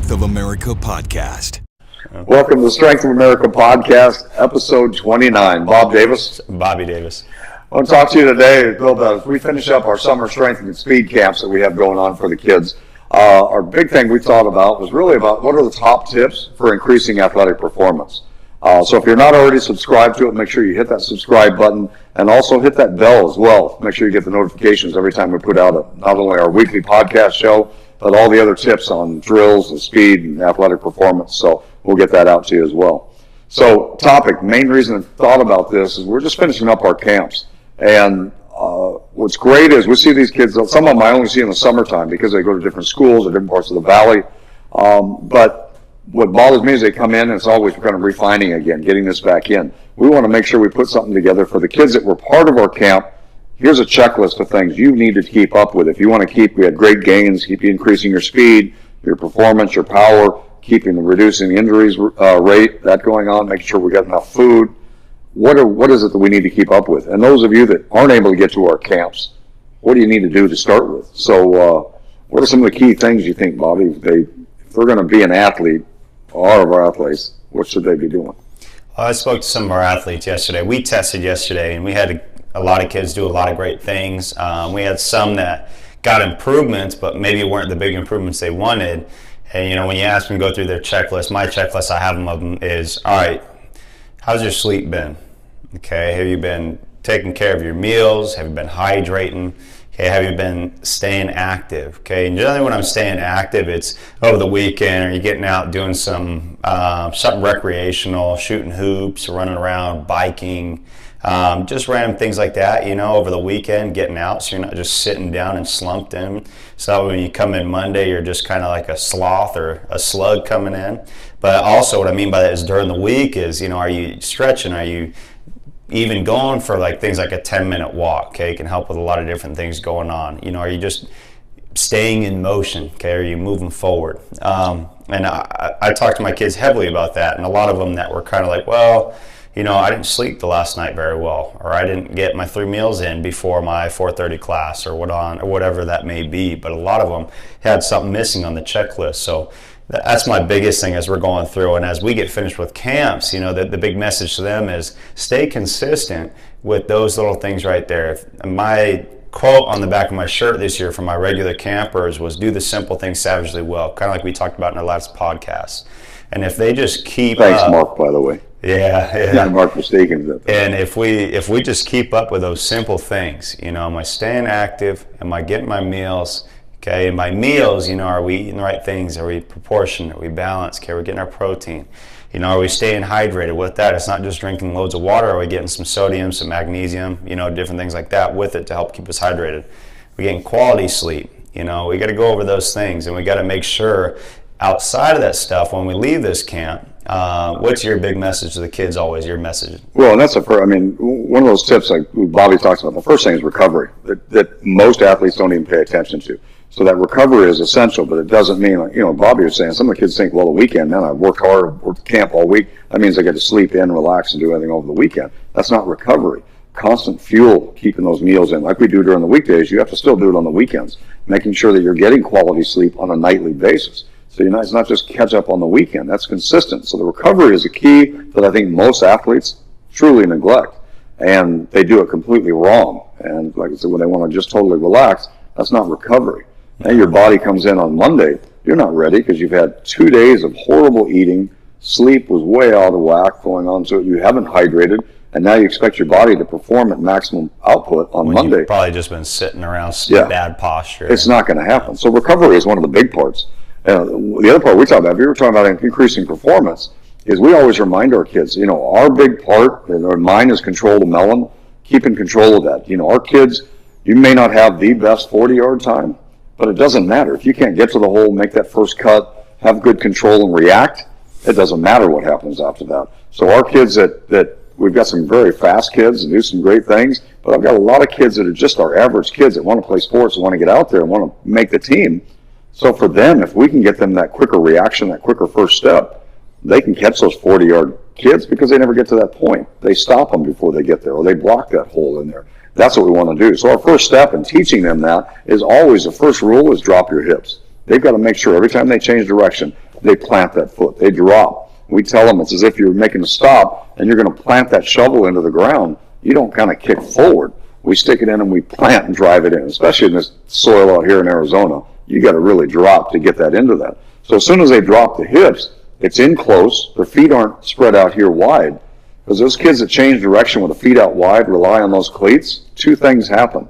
Strength of America podcast. Welcome to the Strength of America podcast, episode 29. Bob Davis. Bobby Davis. I want to talk to you today as we finish up our summer strength and speed camps that we have going on for the kids. Our big thing we thought about was really about what are the top tips for increasing athletic performance. So if you're not already subscribed to it, make sure you hit that subscribe button and also hit that bell as well. Make sure you get the notifications every time we put out not only our weekly podcast show, but all the other tips on drills and speed and athletic performance. So we'll get that out to you as well. So main reason I thought about this is we're just finishing up our camps. And what's great is we see these kids, some of them I only see in the summertime because they go to different schools or different parts of the valley. But what bothers me is they come in and it's always kind of refining again, getting this back in. We want to make sure we put something together for the kids that were part of our camp. Here's a checklist of things you need to keep up with. If you want to we had great gains, keep increasing your speed, your performance, your power, reducing the injuries rate, that going on, making sure we got enough food. What is it that we need to keep up with? And those of you that aren't able to get to our camps, what do you need to do to start with? So what are some of the key things you think, Bobby, if they're going to be an athlete, all of our athletes, what should they be doing? Well, I spoke to some of our athletes yesterday. We tested yesterday, and we had a lot of kids do a lot of great things. We had some that got improvements, but maybe weren't the big improvements they wanted. And, when you ask them to go through their checklist, my checklist I have of them is, all right, how's your sleep been? Okay, have you been taking care of your meals? Have you been hydrating? Okay, have you been staying active? Okay, and generally when I'm staying active, it's over the weekend, or you're getting out doing something recreational, shooting hoops, running around, biking, just random things like that, over the weekend, getting out so you're not just sitting down and slumped in. So when you come in Monday, you're just kind of like a sloth or a slug coming in. But also what I mean by that is during the week is, are you stretching? Are you even going for things like a 10-minute walk? Okay, it can help with a lot of different things going on. Are you just staying in motion? Okay, are you moving forward? And I talked to my kids heavily about that, and a lot of them that were kind of like, well, I didn't sleep the last night very well, or I didn't get my 3 meals in before my 4:30 class, or whatever that may be. But a lot of them had something missing on the checklist. So that's my biggest thing as we're going through, and as we get finished with camps, the big message to them is stay consistent with those little things right there. My quote on the back of my shirt this year for my regular campers was, do the simple things savagely well, kind of like we talked about in our last podcast. And if they just keep Thanks, Mark, by the way. Yeah. Mark mistaken. And if we just keep up with those simple things, am I staying active? Am I getting my meals? Okay, and by meals, are we eating the right things? Are we proportionate? Are we balanced? Okay, we're getting our protein. Are we staying hydrated with that? It's not just drinking loads of water. Are we getting some sodium, some magnesium, different things like that with it to help keep us hydrated? We're getting quality sleep. We got to go over those things, and we got to make sure outside of that stuff, when we leave this camp, what's your big message to the kids always, your message? Well, and that's one of those tips like Bobby talks about. The first thing is recovery that most athletes don't even pay attention to. So that recovery is essential, but it doesn't mean, Bobby was saying, some of the kids think, well, the weekend, man, I worked hard, worked camp all week. That means I get to sleep in, relax, and do everything over the weekend. That's not recovery. Constant fuel, keeping those meals in. Like we do during the weekdays, you have to still do it on the weekends, making sure that you're getting quality sleep on a nightly basis. So it's not just catch up on the weekend. That's consistent. So the recovery is a key that I think most athletes truly neglect. And they do it completely wrong. And like I said, when they want to just totally relax, that's not recovery. Now your body comes in on Monday, you're not ready because you've had 2 days of horrible eating, sleep was way out of whack going on, so you haven't hydrated, and now you expect your body to perform at maximum output on Monday. You've probably just been sitting around bad posture. It's not going to happen. So recovery is one of the big parts. The other part we talk about, if you were talking about increasing performance, is we always remind our kids, our big part, or mine is control the melon, keep in control of that. Our kids, you may not have the best 40-yard time, but it doesn't matter. If you can't get to the hole, make that first cut, have good control and react, it doesn't matter what happens after that. So our kids that we've got some very fast kids and do some great things, but I've got a lot of kids that are just our average kids that want to play sports and want to get out there and want to make the team. So for them, if we can get them that quicker reaction, that quicker first step, they can catch those 40-yard kids because they never get to that point. They stop them before they get there, or they block that hole in there. That's what we want to do. So our first step in teaching them that is always, the first rule is drop your hips. They've got to make sure every time they change direction, they plant that foot. They drop. We tell them it's as if you're making a stop and you're going to plant that shovel into the ground. You don't kind of kick forward. We stick it in and we plant and drive it in, especially in this soil out here in Arizona. You got to really drop to get that into that. So as soon as they drop the hips, it's in close. Their feet aren't spread out here wide. Because those kids that change direction with the feet out wide, rely on those cleats, two things happen.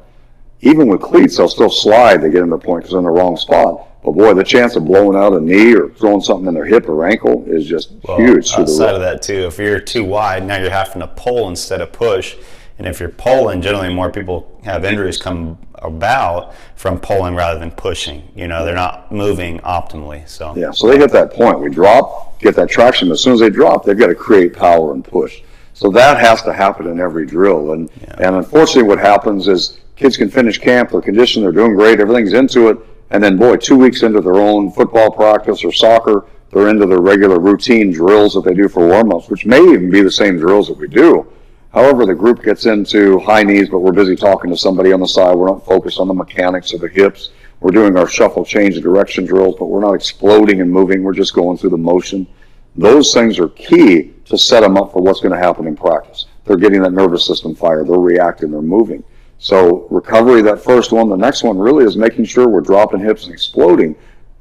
Even with cleats, they'll still slide. They get in the point because they're in the wrong spot. But boy, the chance of blowing out a knee or throwing something in their hip or ankle is just huge. Outside of that too, if you're too wide, now you're having to pull instead of push. And if you're pulling, generally more people have injuries come about from pulling rather than pushing. You know, they're not moving optimally. So yeah, so they hit that point. We drop, get that traction. As soon as they drop, they've got to create power and push. So that has to happen in every drill. And unfortunately what happens is kids can finish camp, they're conditioned, they're doing great, everything's into it. And then, boy, 2 weeks into their own football practice or soccer, they're into their regular routine drills that they do for warm-ups, which may even be the same drills that we do. However, the group gets into high knees, but we're busy talking to somebody on the side. We're not focused on the mechanics of the hips. We're doing our shuffle change of direction drills, but we're not exploding and moving. We're just going through the motion. Those things are key to set them up for what's going to happen in practice. They're getting that nervous system fired. They're reacting. They're moving. So recovery, that first one. The next one really is making sure we're dropping hips and exploding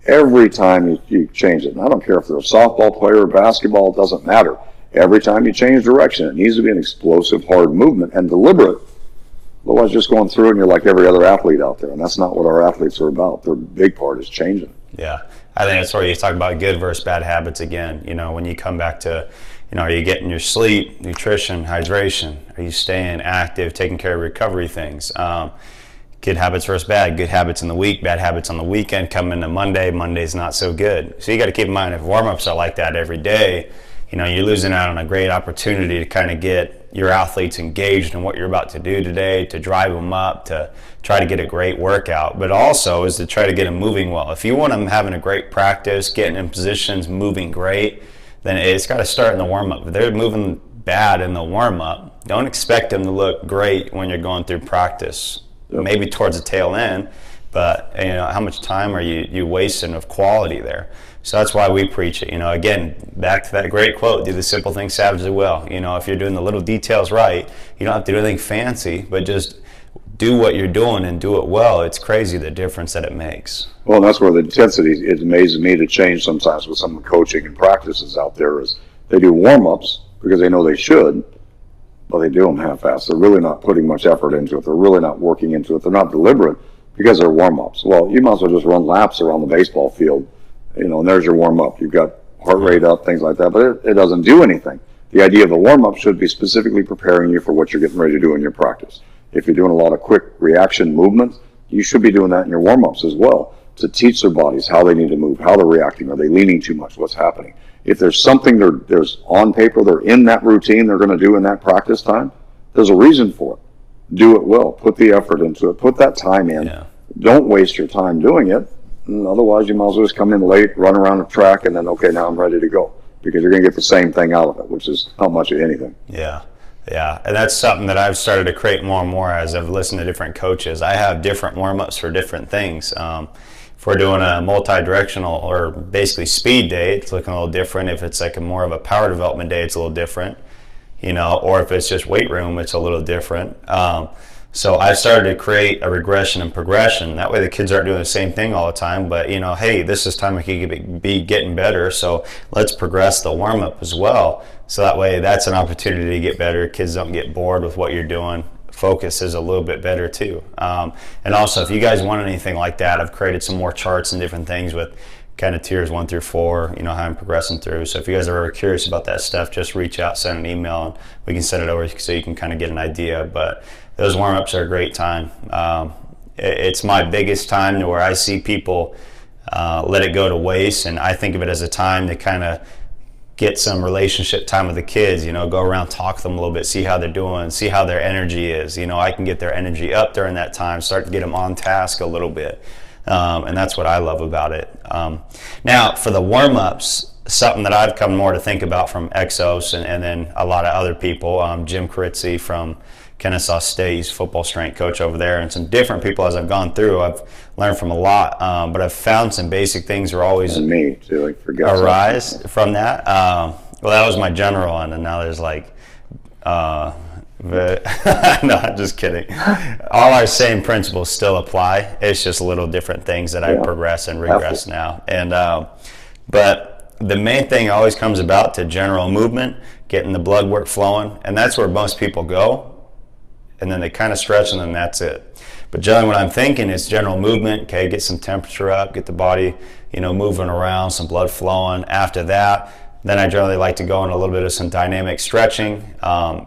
every time you change it. And I don't care if they're a softball player or basketball, it doesn't matter. Every time you change direction, it needs to be an explosive, hard movement and deliberate. Otherwise, just going through and you're like every other athlete out there. And that's not what our athletes are about. Their big part is changing. Yeah. I think that's where you talk about good versus bad habits again. You know, when you come back to, you know, are you getting your sleep, nutrition, hydration? Are you staying active, taking care of recovery things? Good habits versus bad. Good habits in the week, bad habits on the weekend. Come into Monday, Monday's not so good. So you got to keep in mind, if warm-ups are like that every day, you know, you're losing out on a great opportunity to kind of get your athletes engaged in what you're about to do today, to drive them up, to try to get a great workout, but also is to try to get them moving well. If you want them having a great practice, getting in positions, moving great, then it's got to start in the warm-up. If they're moving bad in the warm-up, don't expect them to look great when you're going through practice. Yep. Maybe towards the tail end, but you know, how much time are you wasting of quality there? So that's why we preach it. You know, again, back to that great quote, do the simple things savagely well. You know, if you're doing the little details right, you don't have to do anything fancy, but just do what you're doing and do it well. It's crazy the difference that it makes. Well, and that's where the intensity, it amazes me to change sometimes with some of the coaching and practices out there is they do warm-ups because they know they should, but they do them half-assed. They're really not putting much effort into it. They're really not working into it. They're not deliberate because they're warm-ups. Well, you might as well just run laps around the baseball field, you know, and there's your warm-up. You've got heart rate up, things like that, but it doesn't do anything. The idea of the warm-up should be specifically preparing you for what you're getting ready to do in your practice. If you're doing a lot of quick reaction movements, you should be doing that in your warm-ups as well to teach their bodies how they need to move, how they're reacting. Are they leaning too much? What's happening? If there's something there's on paper, they're in that routine they're going to do in that practice time, there's a reason for it. Do it well. Put the effort into it. Put that time in. Yeah. Don't waste your time doing it. Otherwise, you might as well just come in late, run around the track, and then, okay, now I'm ready to go. Because you're going to get the same thing out of it, which is not much of anything. Yeah. Yeah, and that's something that I've started to create more and more as I've listened to different coaches. I have different warm-ups for different things. If we're doing a multi-directional or basically speed day, it's looking a little different. If it's like a more of a power development day, it's a little different, you know, or if it's just weight room, it's a little different. So I started to create a regression and progression. That way the kids aren't doing the same thing all the time, but, you know, hey, this is time I could be getting better, so let's progress the warm-up as well. So that way that's an opportunity to get better. Kids don't get bored with what you're doing. Focus is a little bit better too. And also, if you guys want anything like that, I've created some more charts and different things with kind of tiers 1 through 4, you know, how I'm progressing through. So if you guys are ever curious about that stuff, just reach out, send an email, and we can send it over so you can kind of get an idea. But those warm-ups are a great time. It's my biggest time to where I see people let it go to waste, and I think of it as a time to kind of get some relationship time with the kids, you know, go around, talk to them a little bit, see how they're doing, see how their energy is. You know, I can get their energy up during that time, start to get them on task a little bit. And that's what I love about it. Now, for the warm-ups, something that I've come more to think about from Exos and then a lot of other people, Jim Carizzi from Kennesaw State. He's football strength coach over there, and some different people as I've gone through. I've learned from a lot, but I've found some basic things are always and me too. I forgot arise from that. Well, that was my general one, and now there's like, no, I'm just kidding. All our same principles still apply. It's just little different things that I progress and regress now. And but the main thing always comes about to general movement, getting the blood work flowing, and that's where most people go, and then they kind of stretch, and then that's it. But generally what I'm thinking is general movement, okay, get some temperature up, get the body, moving around, some blood flowing. After that, then I generally like to go in a little bit of some dynamic stretching.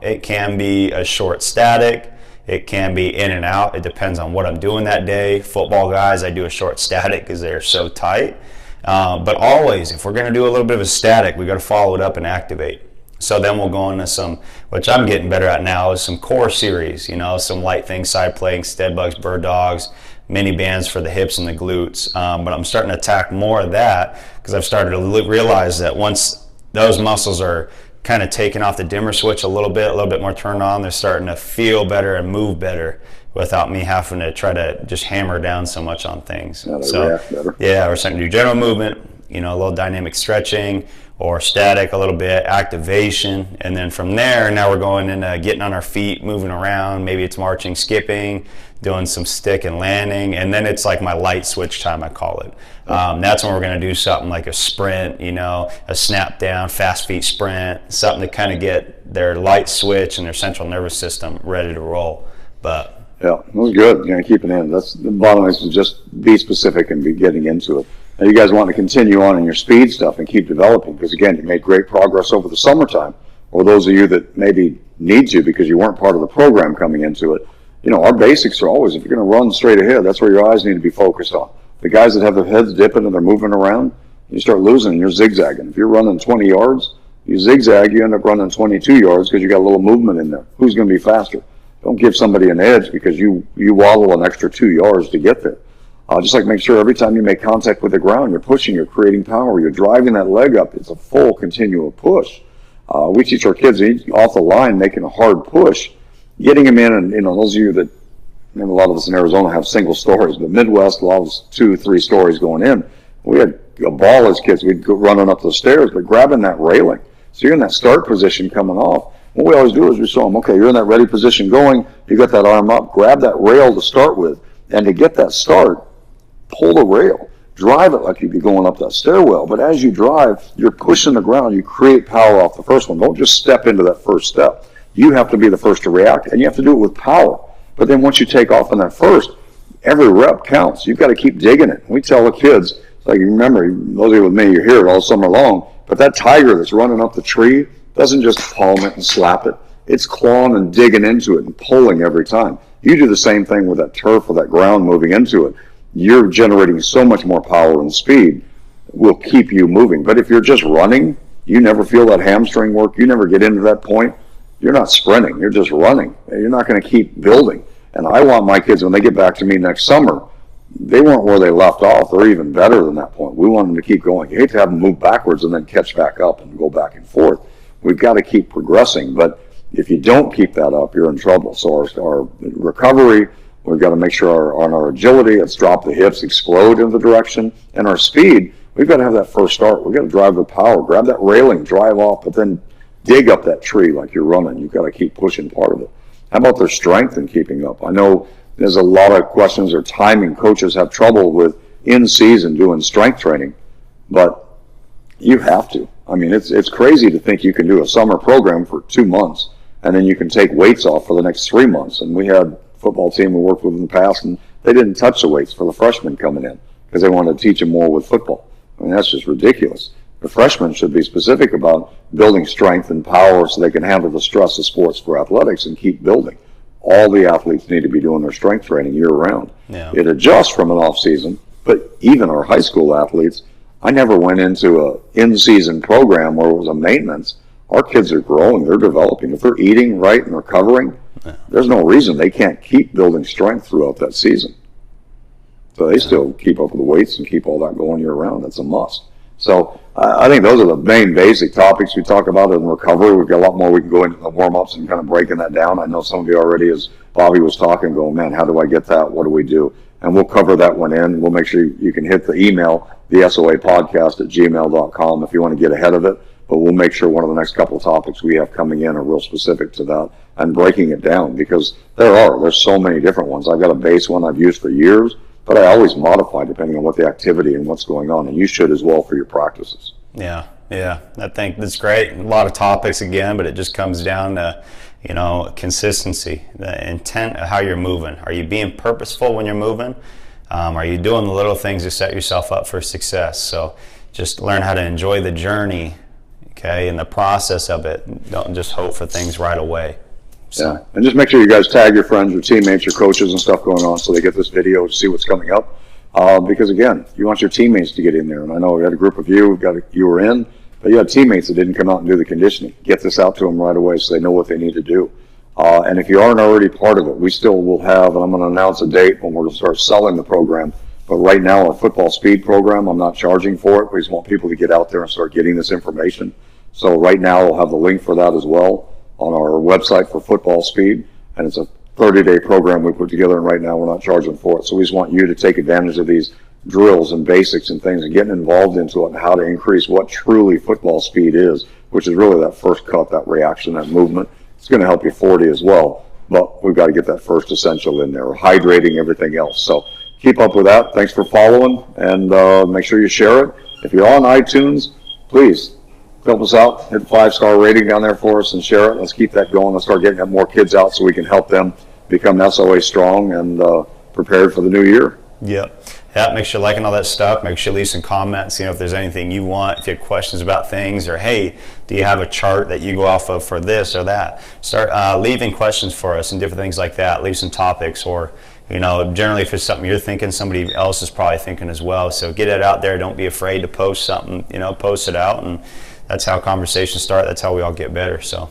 It can be a short static, it can be in and out, it depends on what I'm doing that day. Football guys, I do a short static because they're so tight. But always, if we're going to do a little bit of a static, we got to follow it up and activate. So then we'll go into some, which I'm getting better at now, is some core series, some light things, side planks, dead bugs, bird dogs, mini bands for the hips and the glutes. But I'm starting to attack more of that because I've started to realize that once those muscles are kind of taking off the dimmer switch a little bit more turned on, they're starting to feel better and move better without me having to try to just hammer down so much on things. So yeah, we're starting to do general movement, a little dynamic stretching or static a little bit, activation, and then from there, now we're going into getting on our feet, moving around. Maybe it's marching, skipping, doing some stick and landing, and then it's like my light switch time, I call it. That's when we're going to do something like a sprint, a snap down, fast feet sprint, something to kind of get their light switch and their central nervous system ready to roll. But yeah, that was good. Keep it in. That's the bottom line, is to just be specific and be getting into it. Now, you guys want to continue on in your speed stuff and keep developing because, again, you made great progress over the summertime. Or those of you that maybe need to because you weren't part of the program coming into it, our basics are always, if you're going to run straight ahead, that's where your eyes need to be focused on. The guys that have their heads dipping and they're moving around, you start losing and you're zigzagging. If you're running 20 yards, you zigzag, you end up running 22 yards because you got a little movement in there. Who's going to be faster? Don't give somebody an edge because you waddle an extra 2 yards to get there. Just like make sure every time you make contact with the ground, you're pushing, you're creating power, you're driving that leg up. It's a full continual push. We teach our kids off the line, making a hard push, getting them in, and those of you that, a lot of us in Arizona have single stories, but Midwest loves 2-3 stories going in. We had a ball as kids. We'd go running up the stairs, but grabbing that railing. So you're in that start position coming off. What we always do is we show them, okay, you're in that ready position going, you got that arm up, grab that rail to start with, and to get that start, pull the rail, drive it like you'd be going up that stairwell. But as you drive, you're pushing the ground, you create power off the first one. Don't just step into that first step. You have to be the first to react, and you have to do it with power. But then once you take off on that first, every rep counts. You've got to keep digging it. We tell the kids, like, you remember, those of you with me, you hear it all summer long, but that tiger that's running up the tree doesn't just palm it and slap it. It's clawing and digging into it and pulling every time. You do the same thing with that turf or that ground moving into it. You're generating so much more power and speed will keep you moving. But if you're just running, you never feel that hamstring work. You never get into that point. You're not sprinting. You're just running. You're not going to keep building. And I want my kids, when they get back to me next summer, they weren't where they left off. They're even better than that point. We want them to keep going. You hate to have them move backwards and then catch back up and go back and forth. We've got to keep progressing. But if you don't keep that up, you're in trouble. So our recovery, we've got to make sure on our agility, let's drop the hips, explode in the direction. And our speed, we've got to have that first start. We've got to drive the power, grab that railing, drive off, but then dig up that tree like you're running. You've got to keep pushing part of it. How about their strength in keeping up? I know there's a lot of questions or timing. Coaches have trouble with in season doing strength training, but you have to. I mean, it's crazy to think you can do a summer program for 2 months and then you can take weights off for the next 3 months. And we had football team we worked with in the past, and they didn't touch the weights for the freshmen coming in because they wanted to teach them more with football. I mean, that's just ridiculous. The freshmen should be specific about building strength and power so they can handle the stress of sports for athletics and keep building. All the athletes need to be doing their strength training year-round. Yeah. It adjusts from an off-season, but even our high school athletes, I never went into an in-season program where it was a maintenance. Our kids are growing, they're developing. If they're eating right and recovering, there's no reason they can't keep building strength throughout that season. So they still keep up with the weights and keep all that going year-round. That's a must. So I think those are the main basic topics we talk about in recovery. We've got a lot more we can go into the warm-ups and kind of breaking that down. I know some of you already, as Bobby was talking, going, man, how do I get that? What do we do? And we'll cover that one in. We'll make sure you can hit the email, theSOApodcast@gmail.com if you want to get ahead of it. But we'll make sure one of the next couple of topics we have coming in are real specific to that and breaking it down, because there's so many different ones. I've got a base one I've used for years, but I always modify depending on what the activity and what's going on, and you should as well for your practices. Yeah. I think that's great. A lot of topics again, but it just comes down to, consistency, the intent of how you're moving. Are you being purposeful when you're moving? Are you doing the little things to set yourself up for success? So just learn how to enjoy the journey, okay, and the process of it. Don't just hope for things right away. So. Yeah, and just make sure you guys tag your friends, your teammates, your coaches and stuff going on so they get this video to see what's coming up. Because again, you want your teammates to get in there. And I know we had a group of you were in, but you had teammates that didn't come out and do the conditioning. Get this out to them right away so they know what they need to do. And if you aren't already part of it, we still will have, and I'm going to announce a date when we're going to start selling the program. But right now, our football speed program, I'm not charging for it. We just want people to get out there and start getting this information. So right now, we'll have the link for that as well on our website for football speed. And it's a 30-day program we put together, and right now we're not charging for it. So we just want you to take advantage of these drills and basics and things and getting involved into it and how to increase what truly football speed is, which is really that first cut, that reaction, that movement. It's going to help you 40 as well, but we've got to get that first essential in there, hydrating everything else. So keep up with that. Thanks for following, and make sure you share it. If you're on iTunes, please help us out. Hit the 5-star rating down there for us and share it. Let's keep that going. Let's start getting more kids out so we can help them become SOA strong and prepared for the new year. Yep. Yeah, make sure you're liking all that stuff. Make sure you leave some comments, if there's anything you want, if you have questions about things, or hey, do you have a chart that you go off of for this or that? Start leaving questions for us and different things like that. Leave some topics, or generally if it's something you're thinking, somebody else is probably thinking as well. So get it out there. Don't be afraid to post something, post it out, and that's how conversations start. That's how we all get better. So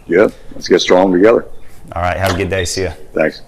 yeah, let's get strong together. All right, have a good day. See ya. Thanks.